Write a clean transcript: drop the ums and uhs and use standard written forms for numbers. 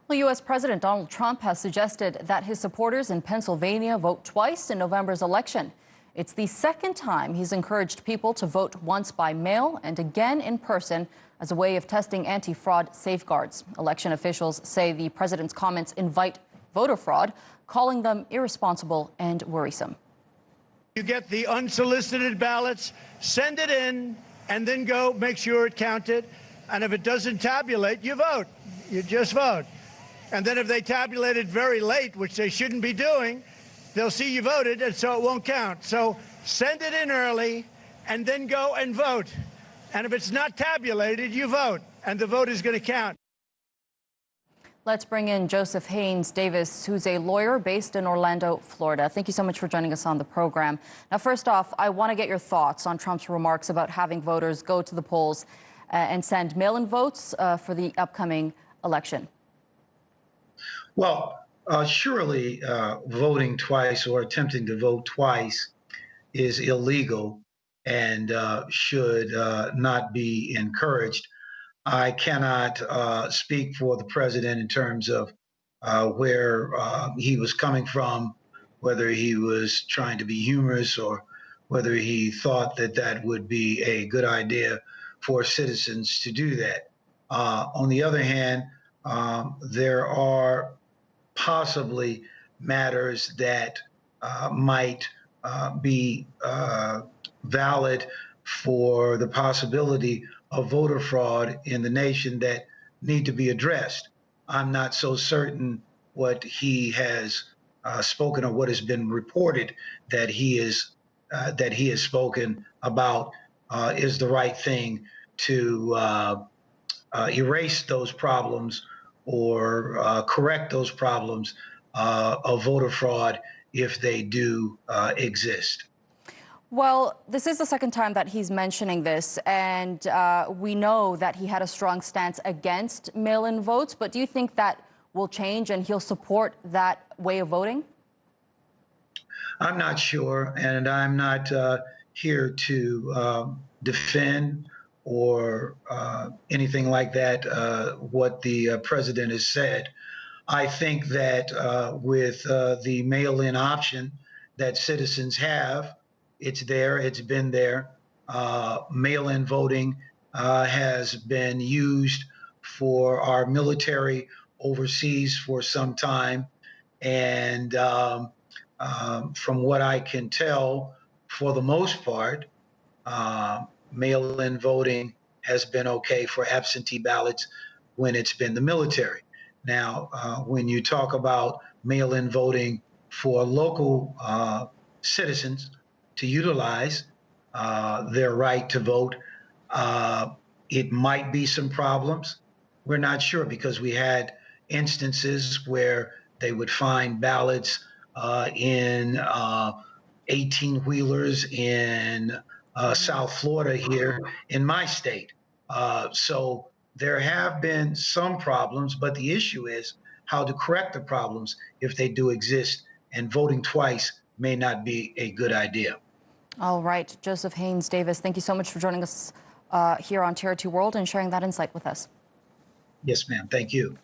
Well, U.S. President Donald Trump has suggested that his supporters in Pennsylvania vote twice in November's election. It's the second time he's encouraged people to vote once by mail and again in person as a way of testing anti-fraud safeguards. Election officials say the president's comments invite voter fraud, calling them irresponsible and worrisome. You get the unsolicited ballots, send it in, and then go make sure it counted. And if it doesn't tabulate, you vote. You just vote. And then if they tabulate it very late, which they shouldn't be doing, they'll see you voted, and so it won't count. So send it in early and then go and vote. And if it's not tabulated, you vote, and the vote is going to count. Let's bring in Joseph Haynes Davis, who's a lawyer based in Orlando, Florida. Thank you so much for joining us on the program. Now, first off, I want to get your thoughts on Trump's remarks about having voters go to the polls and send mail-in votes for the upcoming election. Well, surely voting twice or attempting to vote twice is illegal and should not be encouraged. I cannot speak for the president in terms of where he was coming from, whether he was trying to be humorous or whether he thought that that would be a good idea for citizens to do that. On the other hand, there are possibly matters that might be valid for the possibility of voter fraud in the nation that need to be addressed. I'm not so certain what he has spoken or what has been reported that he has spoken about is the right thing to erase those problems or correct those problems of voter fraud if they do exist. Well, this is the second time that he's mentioning this, and we know that he had a strong stance against mail-in votes, but do you think that will change and he'll support that way of voting? I'm not sure, and I'm not here to defend or anything like that, what the president has said. I think that with the mail-in option that citizens have, it's there, it's been there. Mail-in voting has been used for our military overseas for some time. And from what I can tell, for the most part, mail-in voting has been okay for absentee ballots when it's been the military. Now, when you talk about mail-in voting for local citizens to utilize their right to vote, it might be some problems. We're not sure because we had instances where they would find ballots in 18-wheelers in South Florida here in my state. So there have been some problems, but the issue is how to correct the problems if they do exist, and voting twice may not be a good idea. All right, Joseph Haynes Davis, thank you so much for joining us here on TRT World and sharing that insight with us. Yes, ma'am. Thank you.